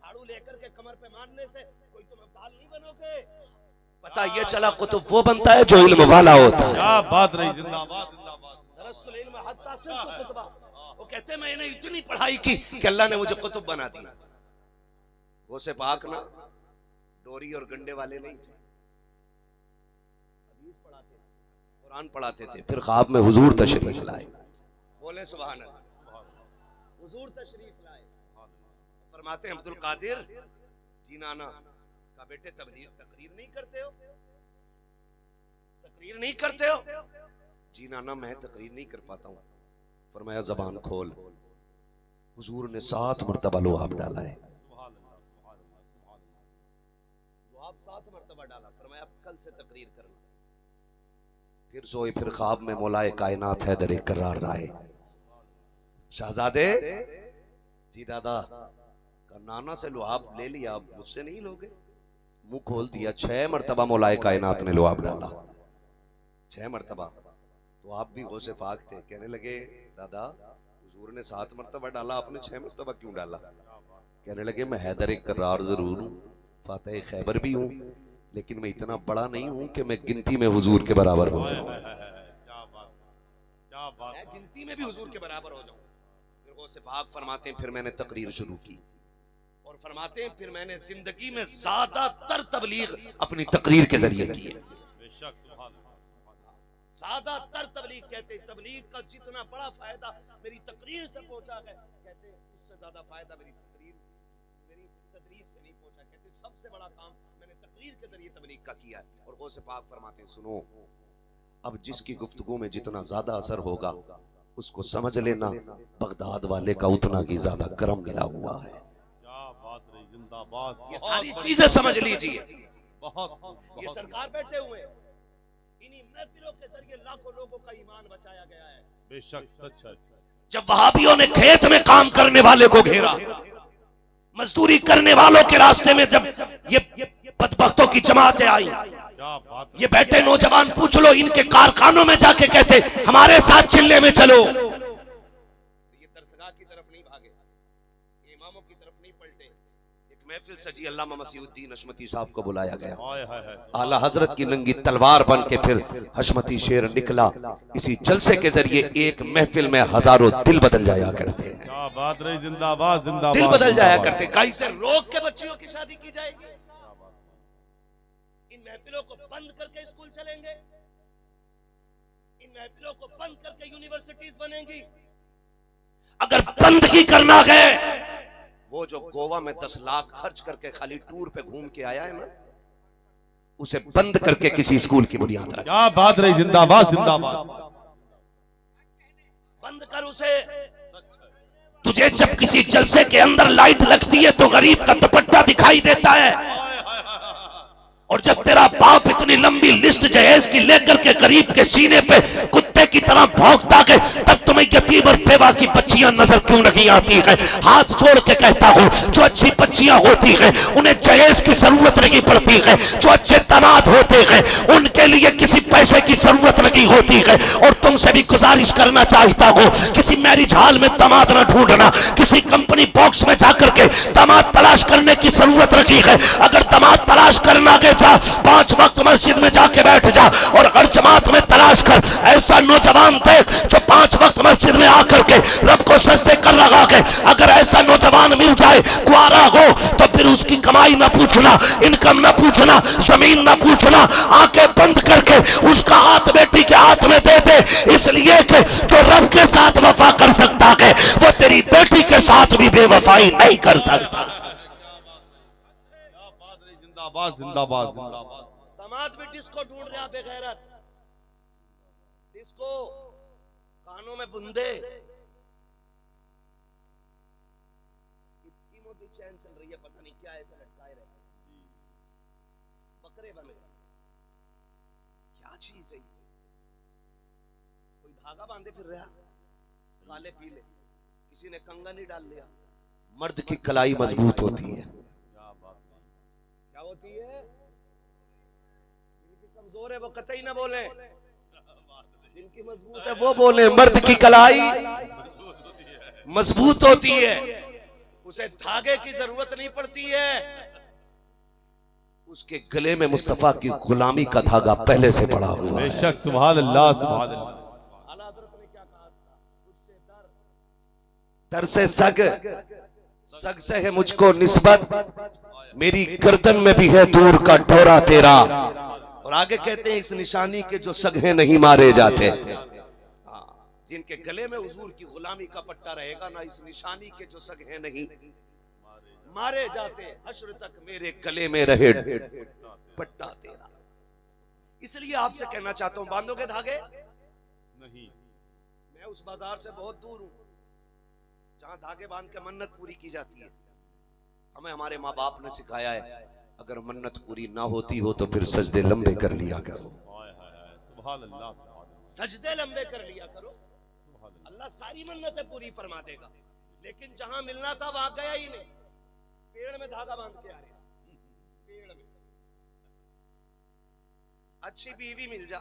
झाड़ू लेकर के कमर पे मारने से कोई तुम अब्दाल नहीं बनोगे। पता ये चला कुतुब वो बनता है जो इल्म वाला होता है। क्या बात रही, जिंदाबाद जिंदाबाद। दरस्तुल इल्म हत्ता सिरतु कुतबा, वो कहते हैं मैंने इतनी पढ़ाई की कि अल्लाह ने मुझे कुतुब बना दिया। वो से पाक ना डोरी और गंडे वाले नहीं थे, हदीस पढ़ाते थे, कुरान पढ़ाते थे, फिर ख्वाब में हुजूर तशरीफ लाए। बोले सुभान अल्लाह, हुजूर तशरीफ लाए। फरमाते हैं अब्दुल कादिर जी नाना का बेटे तकरीर नहीं करते हो? तकरीर नहीं करते हो? जी नाना मैं तकरीर नहीं कर पाता हूँ। फरमाया जबान खोल। हुजूर ने 7 मरतबा लोहाब डाला है। लुआब 7 मरतबा डाला, फरमाया अब कल से तकरीर करना। फिर सोए फिर ख्वाब में मौलाए कायनात हैदर करार राय। शहजादे जी दादा का नाना से लुआब ले लिया, अब मुझसे नहीं लोगे? मुंह खोल दिया। 6 मरतबा मौलाए कायनात ने लुआब डाला, 6 मरतबा। तो आप भी गौसे पाक थे, कहने लगे दादा हुजूर ने 7 मरतबा डाला, आपने 6 मरतबा क्यों डाला? कहने लगे मैं हैदर करार जरूर हूँ, फातह खैबर भी हूँ, लेकिन मैं इतना बड़ा नहीं हूँ कि मैं गिनती में हुजूर के बराबर हो जाऊँ। मैं गिनती में भी हुजूर के बराबर हो जाऊँ। फिर गौसे पाक फरमाते हैं फिर मैंने तकरीर शुरू की, और फरमाते हैं फिर मैंने जिंदगी में ज्यादातर तबलीग अपनी तकरीर के जरिए की है। ज्यादातर तबलीग, कहते तबलीग का जितना बड़ा फायदा मेरी तकरीर से पहुंचा है, कहते उससे ज्यादा फायदा मेरी तदरीर से नहीं पहुंचा। कहते सबसे बड़ा काम मैंने तकरीर के जरिए तबलीग का किया है। और गौसे पाक फरमाते हैं सुनो, अब जिसकी गुफ्तगू में जितना ज्यादा असर होगा उसको समझ लेना बगदाद वाले का उतना ही ज्यादा करम मिला हुआ है। ये सारी चीजें समझ लीजिए। ये सरकार बैठे हुए, इन्हीं महफिलों के जरिए लाखों लोगों का ईमान बचाया गया है। बेशक सच है। जब वहाबियों ने खेत में काम करने वाले को घेरा, मजदूरी करने वालों के रास्ते में जब ये बदबख्तों की जमातें आई, ये बैठे नौजवान पूछ लो इनके कारखानों में जाके कहते हमारे साथ चिल्ले में चलो, ये दरसगाह की तरफ नहीं भागे, इमामों की तरफ नहीं पलटे। एक महफिल सजी, अल्लामा मसीहुद्दीन हशमती साहब को बुलाया गया। आला हजरत की नंगी तलवार बन के फिर हशमती शेर निकला। इसी जलसे के जरिए एक महफिल में हजारों दिल बदल जाया करते हैं। क्या बात रही, जिंदाबाद जिंदाबाद। दिल बदल जाया करते। कहीं से रोक के बच्चियों की शादी की जाएगी, इन महफिलों को बंद करके स्कूल चलेंगे, इन महफिलों को बंद करके यूनिवर्सिटीज बनेंगी। अगर बंद ही करना है, वो जो गोवा में 10 लाख खर्च करके खाली टूर पे घूम के आया है ना, उसे बंद करके किसी स्कूल की बुनियाद रख। क्या बात रही, जिंदाबाद जिंदाबाद। बंद कर उसे। तुझे जब किसी जलसे के अंदर लाइट लगती है तो गरीब का दुपट्टा दिखाई देता है, और जब तेरा बाप इतनी लंबी लिस्ट जहेज की लेकर के गरीब के सीने पे कुत्ते की तरह भौंकता है, तब तुम्हें यतीम और बेवा की बच्चियां नजर क्यों नहीं आती है? हाथ जोड़ के कहता हूं, जो अच्छी बच्चियां होती हैं उन्हें जहेज की जरूरत नहीं पड़ती है, जो अच्छे दामाद होते हैं उनके लिए किसी पैसे की जरूरत नहीं होती है। और तुमसे भी गुजारिश करना चाहता हूं, किसी मैरिज हॉल में दामाद न ढूंढना, किसी कंपनी बॉक्स में जाकर के दामाद तलाश करने की जरूरत नहीं है। अगर दामाद तलाश करना के जा, 5 वक्त मस्जिद में जाके बैठ जा और हर जमात में तलाश कर ऐसा नौजवान देख जो 5 वक्त मस्जिद में आकर के रब को सजदे कर रहा है। अगर ऐसा नौजवान मिल जाए, कुआरा हो, तो फिर उसकी कमाई ना पूछना, इनकम ना पूछना, जमीन ना पूछना, आंखें बंद करके उसका हाथ बेटी के हाथ में दे दे, इसलिए कि जो रब के साथ वफा कर सकता है वो तेरी बेटी के साथ भी बेवफाई नहीं कर सकता। जिंदाबाद जिंदाबाद जिंदाबाद। दामाद भी डिस्को ढूंढ रहा बेगैरत, डिस्को कानों में बुंदे, इतनी मोटी चैन चल रही है, पता नहीं क्या ऐसा लटकाए रहे, बकरे बन गए, क्या चीज है? कोई धागा बांधे फिर रहा, काले पीले, किसी ने कंगन ही डाल लिया। मर्द की कलाई मजबूत होती है, क्या होती है? जिनकी कमजोर है वो कतई ना बोले, जिनकी मजबूत है वो बोले। मर्द की कलाई मजबूत होती है, उसे धागे की जरूरत नहीं पड़ती है, उसके गले में मुस्तफा की गुलामी का धागा पहले से पड़ा हुआ है। बेशक, सुभान अल्लाह सुभान अल्लाह। आला हज़रत ने क्या कहा था? उससे डर से सग से है मुझको निस्बत, मेरी गर्दन में भी है दूर का डोरा तेरा। और आगे कहते हैं इस निशानी के जो सगे नहीं मारे जाते, जिनके गले में हुजूर की गुलामी का पट्टा रहेगा ना, इस निशानी के जो सगे नहीं मारे जाते, हश्र तक मेरे गले में रहे पट्टा तेरा। इसलिए आपसे कहना चाहता हूं, बांधोगे धागे नहीं? मैं उस बाजार से बहुत दूर हूं जहां धागे बांध के मन्नत पूरी की जाती है। हमें हमारे माँ बाप ने सिखाया है अगर मन्नत पूरी ना होती हो तो फिर सजदे लंबे कर लिया करो। सुभान अल्लाह, सुभान अल्लाह, सजदे लंबे कर लिया करो, सुभान अल्लाह। अल्लाह सारी मन्नतें पूरी फरमा देगा। लेकिन जहां मिलना था वहां गया ही नहीं, पेड़ में धागा बांध के आ रहा। पेड़ में अच्छी बीवी मिल जा,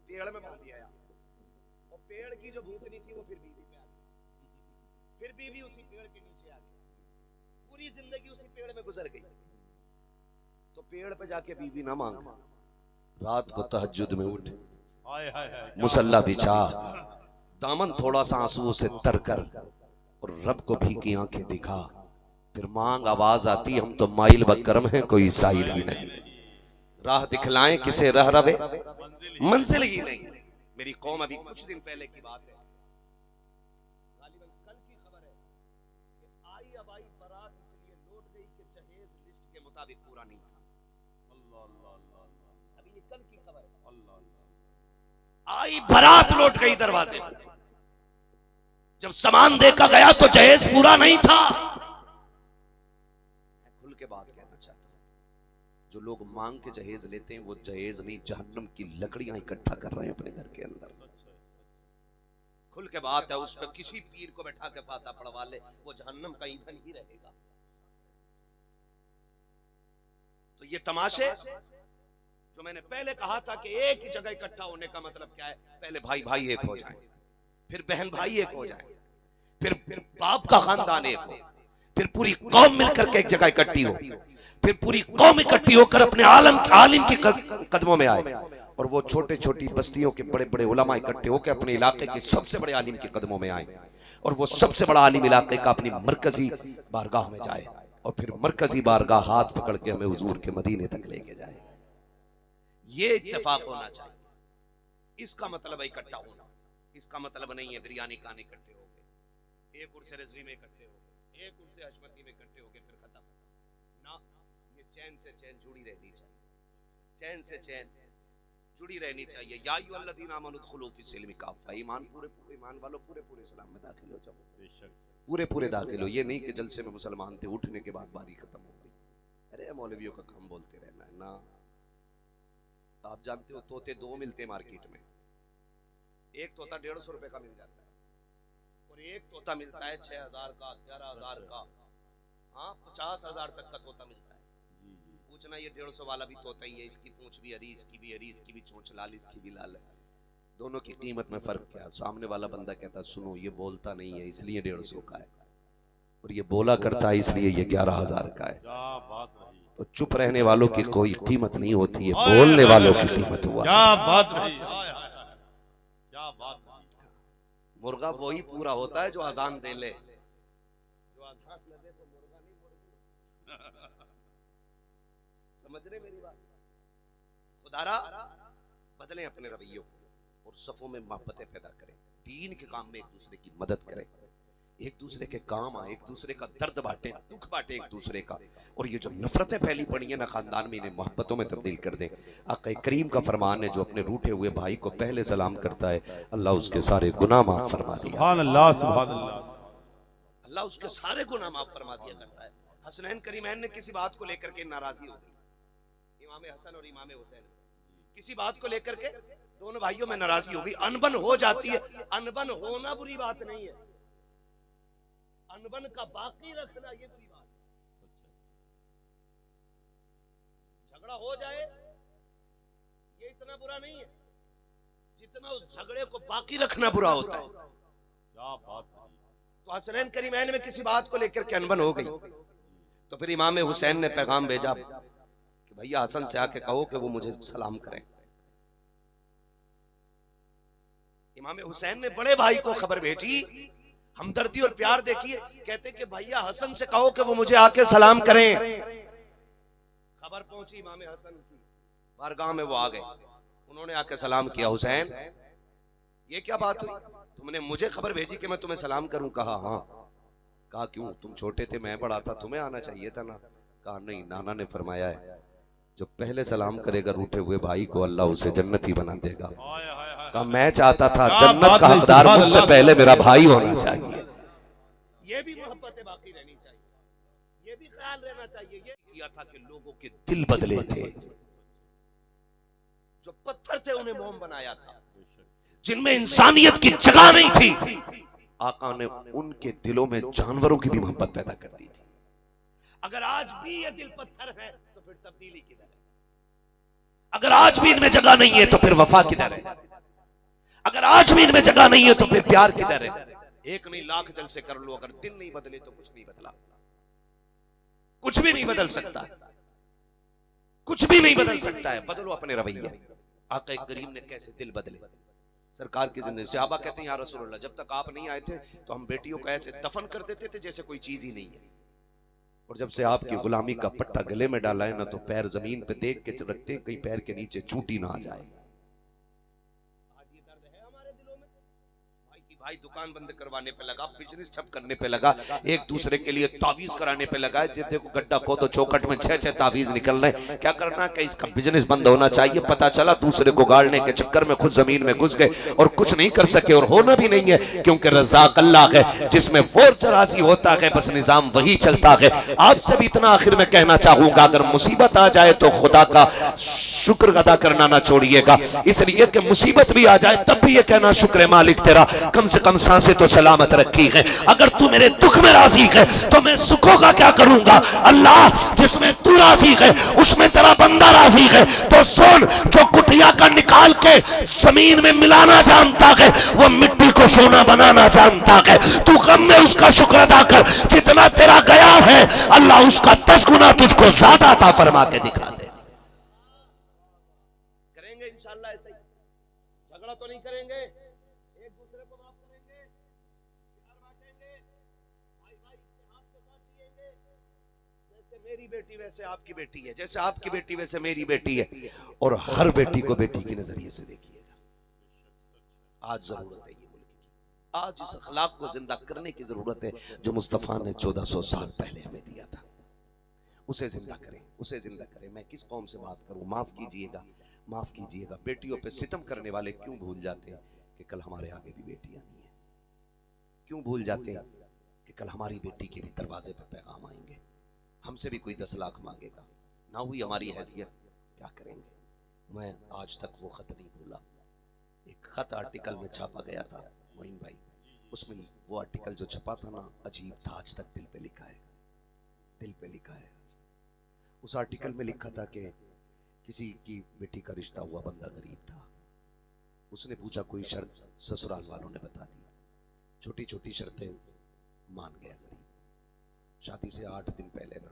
पेड़ में बांध दिया, और पेड़ की जो भूतनी थी वो फिर बीवी पे आ गई, फिर बीवी उसी पेड़ के नीचे आ गई, पूरी जिंदगी उसी पेड़ में गुजर गई। तो पेड़ पे जाके बीवी ना मांग, रात को तहज्जुद में उठ, मुसल्ला बिछा, दामन थोड़ा सा आंसुओं से तर कर और रब को भीगी आंखें दिखा, फिर मांग। आवाज आती, हम तो माइल बकरम है, कोई साइल ही नहीं, राह दिखलाएं किसे रह रवे, मंजिल ही नहीं। मेरी कौम, अभी कुछ दिन पहले की बात है, गालिबन कल की खबर है कि आई अबाई बारात इसलिए लौट गई कि जहेज लिस्ट के मुताबिक पूरा नहीं था। अल्लाह अल्लाह अल्लाह अल्लाह, अभी ये कल की खबर है, अल्लाह अल्लाह। आई बारात लौट गई दरवाजे पर, जब सामान देखा गया तो जहेज पूरा नहीं था। मैं खुल के बात कहना चाहता हूं, जो लोग मांग के जहेज लेते हैं वो जहेज नहीं, जहन्नम की लकड़ियां इकट्ठा कर रहे हैं अपने घर के अंदर। खुल के बात है, उस पर किसी पीर को बैठा के फाता पढ़वा ले, वो जहन्नम का ईंधन ही रहेगा। तो ये तमाशे जो मैंने पहले कहा था कि एक ही जगह इकट्ठा होने का मतलब क्या है, पहले भाई भाई एक हो जाए, फिर बहन भाई एक हो जाए, फिर बाप का खानदान एक हो, फिर पूरी कौम मिलकर के एक जगह इकट्ठी हो, फिर पूरी कौम इकट्ठी होकर अपने आलिम के कदमों में आए, और वो छोटे छोटी बस्तियों के बड़े बड़े उलमा इकट्ठे होकर अपने इलाके के सबसे बड़े आलिम के कदमों में आए, और वो सबसे बड़ा आलिम इलाके का अपनी मरकजी बारगाह में जाए, और फिर मरकजी बारगाह हाथ पकड़ के हमें हुजूर के मदीने तक लेके जाए। ये इत्तेफाक होना चाहिए। इसका मतलब है इकट्ठा होना, इसका मतलब नहीं है बिरयानी खाने इकट्ठे हो गए, एक उर्से रिजवी में इकट्ठे हो गए, एक उर्से हशमती में इकट्ठे हो गए, फिर खत्म ना। ये चैन से चैन जुड़ी रहनी चाहिए, चैन से चैन जुड़ी रहनी चाहिए। या अय्युहल्लज़ीना आमनू उदखुलू फ़िस्सिल्मि काफ़ा, ईमान ईमान वालों पूरे इस्लाम में दाखिल हो जाओ, पूरे दाखिल हो। ये नहीं कि जलसे में मुसलमान थे, उठने के बाद बारी खत्म हो गई, अरे मौलवियों का काम बोलते रहना है ना। आप जानते हो तोते दो मिलते मार्केट में, एक तोता 150 रुपए का मिल जाता है, और एक तोता मिलता है 6000 का, 11000 का, हाँ 50,000 तक का तोता मिलता है। पूछना ये 150 वाला भी तोता ही है, इसकी पूंछ भी हरी, इसकी भी हरी, इसकी भी चोंच लाल, इसकी भी लाल है, दोनों की कीमत में फर्क क्या। सामने वाला बंदा कहता सुनो ये बोलता नहीं है इसलिए 150 का है, और ये बोला करता है इसलिए ये 11,000 का है। तो चुप रहने वालों की कोई कीमत नहीं होती है, बोलने वालों की कीमत हुआ। क्या बात रही, क्या बात रही। मुर्गा वही पूरा होता है जो अजान दे ले, जो अजान न दे तो मुर्गा नहीं मुर्गी। समझ रहे मेरी बात? खुदारा बदलें अपने रवैयों और सफों में मोहब्बतें पैदा करें, दीन के काम में एक दूसरे की मदद करें, एक दूसरे के काम आए, एक दूसरे का दर्द बांटे, दुख बांटे एक दूसरे का। और ये जो नफरतें फैली पड़ी है ना खानदान में, इन्हें मोहब्बतों में तब्दील कर दें। आका करीम का फरमान है, जो अपने रूठे हुए भाई को पहले सलाम करता है अल्लाह उसके सारे गुनाह माफ फरमा दिया। सुभान अल्लाह, सुभान अल्लाह। अल्लाह उसके सारे गुनाह माफ फरमा दिया करता है। हसनैन करीमैन ने किसी बात को लेकर के नाराजगी हो गई, इमाम हसन और इमाम हुसैन किसी बात को लेकर के दोनों भाइयों में नाराजगी हो गई, अनबन हो जाती है। अनबन होना बुरी बात नहीं है, अनबन का बाकी रखना ये बुरी बात। झगड़ा हो जाए ये इतना बुरा नहीं है जितना उस झगड़े को बाकी रखना बुरा होता है। क्या बात। तो हसनैन करीमैन में किसी बात को लेकर के अनबन हो गई, तो फिर इमाम हुसैन ने पैगाम भेजा कि भैया हसन से आके कहो कि वो मुझे सलाम करें। इमाम हुसैन ने बड़े भाई को खबर भेजी, हमदर्दी और प्यार देखिए, कहते कि भैया हसन से कहो कि वो मुझे आके सलाम करें। खबर पहुंची इमाम हसन की बारगाह में, वो आ गए, उन्होंने आके सलाम किया। हुसैन ये क्या बात हुई, तुमने मुझे खबर भेजी कि मैं तुम्हें सलाम करूं? कहा हाँ। कहा क्यों, तुम छोटे थे मैं बड़ा था, तुम्हें आना चाहिए था ना? कहा नहीं, नाना ने फरमाया है जो पहले सलाम करेगा रूठे हुए भाई को अल्लाह उसे जन्नती बना देगा। कहा मैं चाहता था जन्नत का हकदार मुझसे पहले मेरा भाई होना चाहिए। ये भी मोहब्बतें बाकी रहनी चाहिए, ये भी ख्याल ख्याल रहना चाहिए। ये किया था कि लोगों के दिल बदले थे, जो पत्थर थे उन्हें मोम बनाया था, जिनमें इंसानियत की जगह नहीं थी, आका ने उनके दिलों में जानवरों की भी मोहब्बत पैदा कर दी थी। अगर आज भी ये दिल पत्थर है तो फिर तब्दीली किधर है? अगर आज भी इनमें जगह नहीं है तो फिर वफा किधर है? अगर आज भी इनमें जगह नहीं है तो फिर प्यार किधर है? एक नहीं लाख जलसे कर लो, अगर दिल नहीं बदले तो कुछ नहीं बदला, कुछ भी नहीं बदल सकता, कुछ भी नहीं बदल सकता है। बदलो अपने रवैये। आका करीम ने कैसे दिल बदले सरकार की जिंदगी। सहाबा कहते हैं या रसूल अल्लाह, जब तक आप नहीं आए थे तो हम बेटियों को ऐसे दफन कर देते थे जैसे कोई चीज ही नहीं है, और जब से आपकी गुलामी का पट्टा गले में डाला है ना, तो पैर जमीन पे देख के रखते, कहीं पैर के नीचे चूटी ना आ जाए। आज ये दर्द है हमारे दिलों में। भाई दुकान बंद करवाने पे लगा, बिजनेस ठप करने पे लगा, एक दूसरे के लिए तावीज कराने पे लगा। देखो गड्ढा खोदो, चौखट में 6-6 तावीज निकल रहे, क्या करना कि इसका बिजनेस बंद होना चाहिए। पता चला दूसरे को गाड़ने के चक्कर में खुद जमीन में घुस गए और कुछ नहीं कर सके, और होना भी नहीं है, क्योंकि रज़ाक अल्लाह है, जिसमें फोर्स राजी होता है बस निजाम वही चलता है। आपसे भी इतना आखिर में कहना चाहूंगा, अगर मुसीबत आ जाए तो खुदा का शुक्र अदा करना ना छोड़िएगा, इसलिए कि मुसीबत भी आ जाए तब भी ये कहना शुक्र मालिक तेरा, कम से कम सांसें तो सलामत रखी है। अगर तू मेरे दुख में राजी है तो मैं सुखों का क्या करूंगा। अल्लाह जिसमें तू राजी है उसमें तेरा बंदा राजी है। तो सुन, जो कुटिया का निकाल के जमीन में मिलाना जानता है वो मिट्टी को सोना बनाना जानता है। तू गम में उसका शुक्र अदा कर, जितना तेरा गया है अल्लाह उसका 10 गुना तुझको ज्यादा अता फरमा के दिखा दे। करेंगे इंशाअल्लाह ऐसे ही, झगड़ा तो नहीं करेंगे, एक दूसरे को माफ करेंगे, प्यार बांटेंगे, भाई भाई इत्तेहाद के साथ जिएंगे। जैसे मेरी बेटी वैसे आपकी बेटी है, जैसे आपकी बेटी वैसे मेरी बेटी है, और हर बेटी को बेटी के नजरिए से देखिएगा। आज जरूरत है ये मुल्क की, आज इस अखलाक को जिंदा करने की जरूरत है जो मुस्तफा ने 1400 साल पहले हमें दिया था। उसे जिंदा करें, उसे जिंदा करें। मैं किस कौम से बात करूं? माफ कीजिएगा, माफ कीजिएगा। बेटियों पे सितम करने वाले क्यों भूल जाते हैं कि कल हमारे आगे भी बेटियां नहीं है? क्यों भूल जाते हैं कि कल हमारी बेटी के भी दरवाजे पर पैगाम आएंगे, हमसे भी कोई 10 लाख मांगेगा, ना हुई हमारी हैसियत, क्या करेंगे? मैं आज तक वो खत नहीं भूला। एक खत आर्टिकल में छापा गया था मोइन भाई, उसमें वो आर्टिकल जो छपा था ना, अजीब था, आज तक दिल पे लिखा है, दिल पे लिखा है। उस आर्टिकल में लिखा था कि किसी की बेटी का रिश्ता हुआ, बंदा गरीब था, उसने पूछा कोई शर्त, ससुराल वालों ने बता दी, छोटी छोटी शर्तें मान गया गरीब। शादी से 8 दिन पहले ना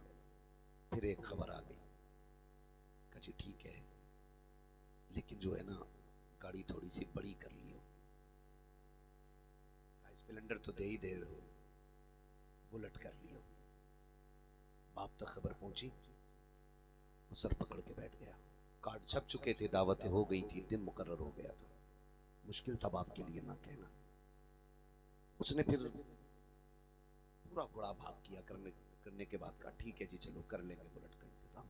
फिर एक खबर आ गई, कहा जी ठीक है लेकिन जो है ना गाड़ी थोड़ी सी बड़ी कर लियो, स्प्लेंडर तो दे ही दे रहे हो, बुलेट कर लियो। बाप तक खबर पहुंची, सर पकड़ के बैठ गया। कार्ड छप चुके थे, दावतें हो गई थी, दिन मुकर्रर हो गया था, मुश्किल था बाप के लिए ना कहना। उसने फिर पूरा घोड़ा भाग किया, करने के बाद कहा ठीक है जी चलो कर लेंगे बुलेट का इंतजाम।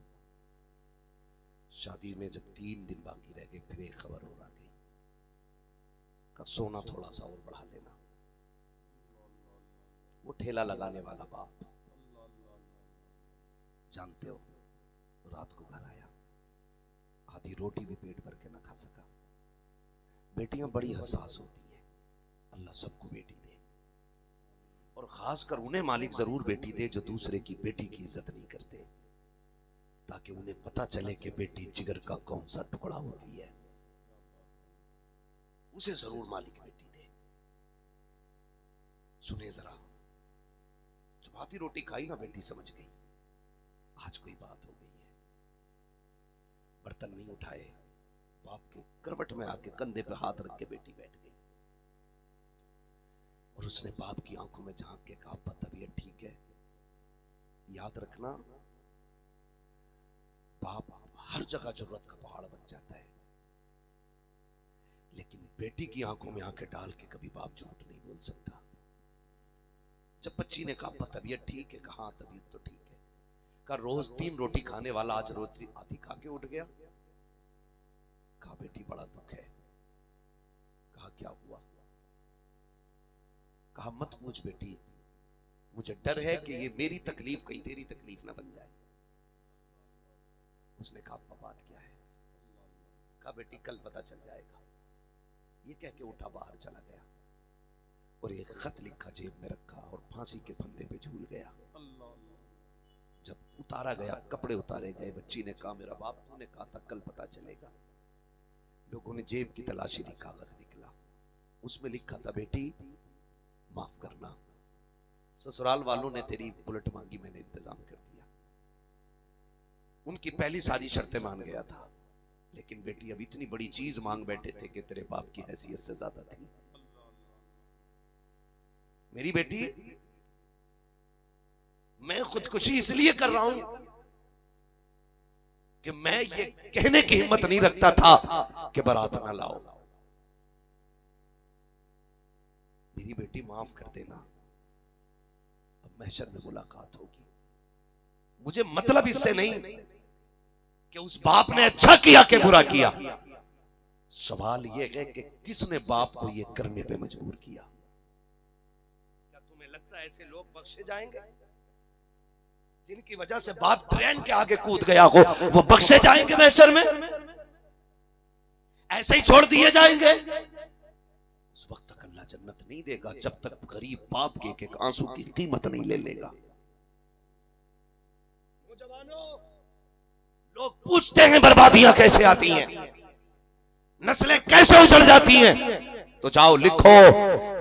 शादी में जब 3 दिन बाकी रह गए फिर एक खबर और आ गई, का सोना थोड़ा सा और बढ़ा लेना। वो ठेला लगाने वाला बाप, जानते हो, रात को घर आया, आधी रोटी भी पेट भर के ना खा सका। बेटियां बड़ी हसास होती हैं, अल्लाह सबको बेटी दे, और खासकर उन्हें मालिक जरूर बेटी दे जो दूसरे की बेटी की इज्जत नहीं करते, ताकि उन्हें पता चले कि बेटी जिगर का कौन सा टुकड़ा होती है, उसे जरूर मालिक बेटी दे। सुने जरा, जब आधी रोटी खाई ना बेटी समझ गई आज कोई बात हो गई है। बर्तन नहीं उठाए, बाप के करवट में आके कंधे पे हाथ रख के बेटी बैठ गई, और उसने बाप की आंखों में झांक के कहा अब्बा तबीयत ठीक है? याद रखना बाप हर जगह जरूरत का पहाड़ बन जाता है, लेकिन बेटी की आंखों में आंखें डाल के कभी बाप झूठ नहीं बोल सकता। जब बच्ची ने कहा अब्बा तबीयत ठीक है? कहा तबीयत तो ठीक है। कहा रोज 3 रोटी खाने वाला आज रोज आधी खा के उठ गया। कहा बेटी बड़ा दुख है। कहा क्या हुआ? कहा मत पूछ बेटी, मुझे डर है कि ये मेरी तकलीफ कहीं तेरी तकलीफ ना बन जाए। उसने कहा अब्बा बात क्या है? कहा बेटी कल पता चल जाएगा। ये कह के उठा बाहर चला गया और एक खत लिखा जेब में रखा और फांसी के फंदे पे झूल गया। जब उतारा गया, कपड़े उतारे गए, बच्ची ने कहा मेरा बाप तूने कहा था कल पता चलेगा। लोगों ने जेब की तलाशी ली, कागज निकला, उसमें लिखा था बेटी माफ करना, ससुराल वालों ने तेरी बुलेट मांगी, मैंने इंतजाम कर दिया। उनकी पहली सारी शर्तें मान गया था, लेकिन बेटी अब इतनी बड़ी चीज मांग बैठे थे कि तेरे बाप की हैसियत से ज्यादा थी। मेरी बेटी मैं खुदकुशी इसलिए कर रहा हूं कि मैं ये कहने की हिम्मत नहीं रखता था कि बारात ना लाओ। मेरी बेटी माफ कर देना, अब महशर में मुलाकात होगी। मुझे मतलब इससे नहीं कि उस बाप ने अच्छा किया कि बुरा किया, सवाल यह है कि किसने बाप को यह करने पे मजबूर किया। क्या तुम्हें लगता है ऐसे लोग बख्शे जाएंगे? जिनकी वजह से बाप ट्रेन के आगे कूद गया हो वो बख्शे जाएंगे महशर में? ऐसे ही छोड़ दिए जाएंगे? उस वक्त तक अल्लाह जन्नत नहीं देगा जब तक गरीब बाप के एक आंसू की कीमत नहीं ले लेगा। नौजवानों, लोग पूछते हैं बर्बादियां कैसे आती हैं, नस्लें कैसे उजड़ जाती हैं, तो जाओ लिखो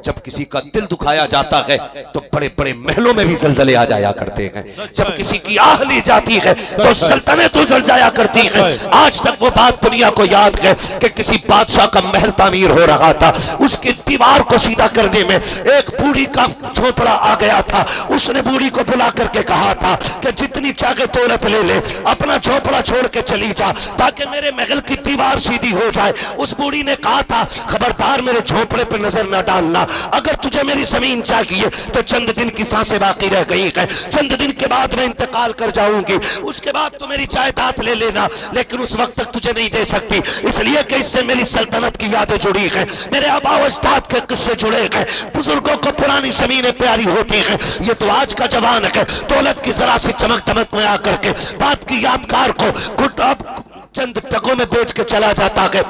जब किसी का दिल दुखाया जाता है तो बड़े बड़े महलों में भी जलजले आ जाया करते हैं। जब किसी की आह ली जाती है तो सल्तनत उजड़ जाया करती है। आज तक वो बात दुनिया को याद है कि किसी बादशाह का महल तामीर हो रहा था, उसकी दीवार को सीधा करने में एक बूढ़ी का झोपड़ा आ गया था। उसने बूढ़ी को बुला करके कहा था कि जितनी चाहे दौलत ले ले, अपना झोपड़ा छोड़ के चली जा ताकि मेरे महल की दीवार सीधी हो जाए। उस बूढ़ी ने कहा था खबरदार मेरे झोपड़े पे नजर न डालना, अगर तुझे मेरी जमीन चाहिए तो चंद दिन की सांसें बाकी रह गई है, चंद दिन के बाद मैं इंतकाल कर जाऊंगी, उसके बाद तो मेरी जायदाद ले लेना, लेकिन उस वक्त तक तुझे नहीं दे सकती, इसलिए कि इससे मेरी सल्तनत की यादें जुड़ी है, मेरे आबा अजदाद के किस्से जुड़े हैं, बुजुर्गों को पुरानी जमीनें प्यारी होती है। ये तो आज का जवान है दौलत की जरा सी चमक दमक में आकर के बाप की यादगार को चंद टकों में बेच के चला जाता है,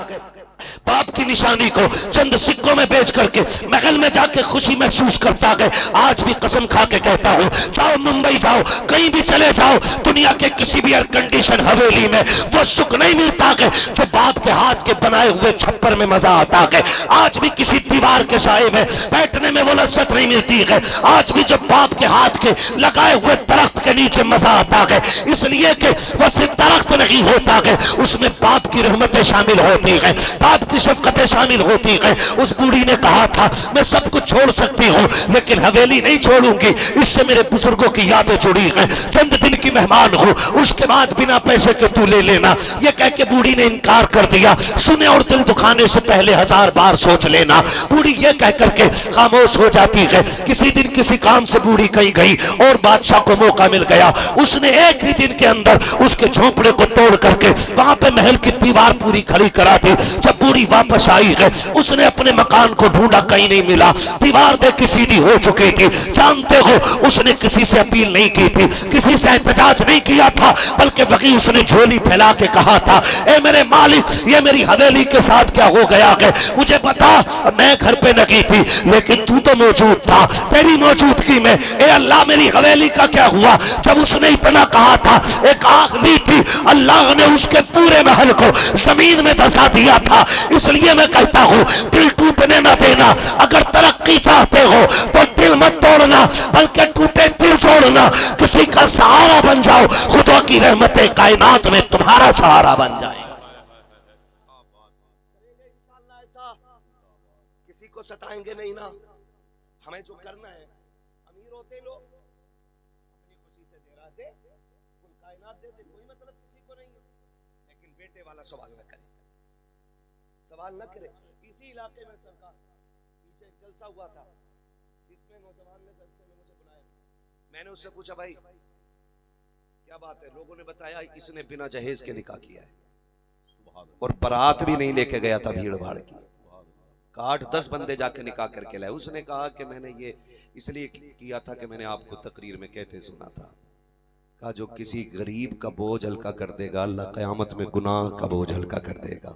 बाप की निशानी को चंद सिक्कों में बेच करके महल में जाके खुशी महसूस करता है। आज भी कसम खा के कहता हूं, जाओ मुंबई जाओ, कहीं भी चले जाओ, दुनिया के किसी भी एयर कंडीशन हवेली में वो सुख नहीं मिलता है जो बाप के हाथ के बनाए हुए छप्पर में मजा आता है। आज भी किसी दीवार के साए में बैठने में वो लज्जत नहीं मिलती है। आज भी जब बाप के हाथ के लगाए हुए दरख्त के नीचे मजा आता है, इसलिए कि वो सिर्फ दरख्त नहीं होता है, उसमें बाप की रहमतें शामिल होती है, बाप की शफकतें शामिल होती है। उस बूढ़ी ने कहा था मैं सब कुछ छोड़ सकती हूँ लेकिन हवेली नहीं छोड़ूंगी, इससे मेरे बुजुर्गों की यादें जुड़ी हैं, चंद दिन की मेहमान हो, उसके बाद बिना पैसे के तू ले लेना। ये कह के बूढ़ी ने इनकार कर दिया। सुने और दिल दुखाने से पहले 1000 बार सोच लेना। बूढ़ी ये कह करके खामोश हो जाती है। किसी दिन किसी काम से बूढ़ी कहीं गई और बादशाह को मौका मिल गया, उसने एक ही दिन के अंदर उसके झोंपड़े को तोड़ करके वहां पे महल की दीवार पूरी खड़ी करा दी। जब बूढ़ी वापस आई है उसने अपने मकान को ढूंढा, कहीं नहीं मिला, दीवार देखी सीधी हो चुकी थी। जानते हो उसने किसी से अपील नहीं की थी, किसी से एहतजाज नहीं किया था, बल्कि वही उसने झोली फैला के कहा था ए मेरे मालिक ये मेरी हवेली के साथ क्या हो गया है, मुझे बता, मैं घर पे नहीं थी लेकिन तू तो मौजूद था, तेरी मौजूदगी में ए अल्लाह मेरी हवेली का क्या हुआ। जब उसने इतना कहा था एक आग ली थी, अल्लाह ने उसके पूरे महल को जमीन में धंसा दिया था। इसलिए मैं कहता हूं दिल टूटने ना देना, अगर तरक्की चाहते हो तो दिल मत तोड़ना बल्कि टूटे दिल जोड़ना, किसी का सहारा बन जाओ, खुदा की रहमतें कायनात में तुम्हारा सहारा बन जाए। किसी को सताएंगे नहीं ना, हमें जो करना है, अमीर होते लोग अपनी खुशी से दे रहा दे, कुल कायनात देते, कोई मतलब किसी को नहीं है, लेकिन बेटे वाला सवाल न करे, सवाल न करे। इसी इलाके में सरकार पीछे एक जलसा हुआ था, इसमें नौजवान ने जलसे में मुझे बुलाया, मैंने उससे पूछा भाई क्या बात है, लोगों ने बताया इसने बिना जहेज के निकाह किया है और बारात भी नहीं लेके गया था भीड़ भाड़ की। 8-10 बंदे जाके निकाह करके लाए। उसने कहा कि मैंने ये इसलिए किया था कि मैंने आपको तकरीर में कहते सुना था, कहा जो किसी गरीब का बोझ हल्का कर देगा अल्लाह क़यामत में गुनाह का बोझ हल्का कर देगा।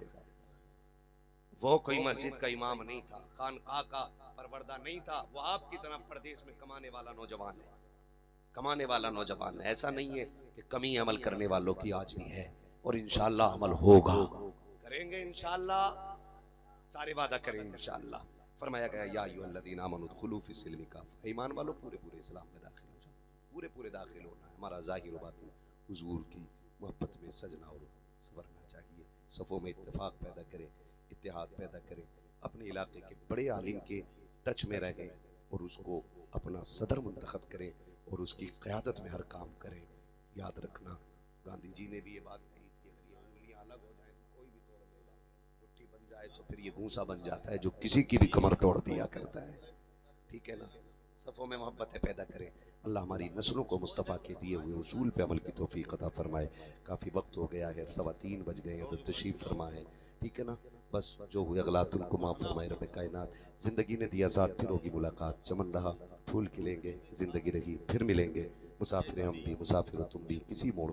वो कोई मस्जिद का इमाम नहीं था, खानकाह का परवरदा नहीं था, वो आपकी तरह प्रदेश में कमाने वाला नौजवान है, कमाने वाला नौजवान है। ऐसा नहीं है कि कमी अमल करने वालों की आज भी है, और इंशाअल्लाह अमल होगा, करेंगे इंशाअल्लाह, सारे वादा करेंगे इंशाअल्लाह। फरमाया गया या अय्युहल्लज़ीना आमनू उदखुलू फ़िस्सिल्मि काफ़ा, ईमान वालों पूरे पूरे इस्लाम में दाखिल हो जाओ, पूरे पूरे दाखिल होना है। हमारा ज़ाहिर व बातिन हुजूर की मोहब्बत में सजना और संवरना चाहिए। सफ़ों में इत्तेफाक पैदा करें, इत्तेहाद पैदा करें, अपने इलाके के बड़े आलिम के टच में रहें और उसको अपना सदर मुंतखब करें और उसकी क़यादत में हर काम करें। याद रखना, गांधी जी ने भी ये बात कही थी, अगर ये उंगलियां अलग हो जाए तो कोई भी तोड़ देगा, मुट्ठी बन जाए तो फिर ये भूसा बन जाता है जो किसी की भी कमर तोड़ दिया करता है। ठीक है ना, सफ़ों में मोहब्बतें पैदा करें। अल्लाह हमारी नस्लों को मुस्तफ़ा के दिए हुए उसूल पे अमल की तौफीक अता फरमाए। काफ़ी वक्त हो गया है, 3:15 बज गए हैं, तो तशरीफ़ फरमाए। ठीक है ना, बस जो हुए गलत उनको माफ़ फरमाए रब कायनात। ज़िंदगी ने दिया साथ, फिर होगी मुलाकात, चमन रहा फूल खिलेंगे, ज़िंदगी रही फिर मिलेंगे, मुसाफिर हम भी मुसाफिर तुम भी, किसी मोड़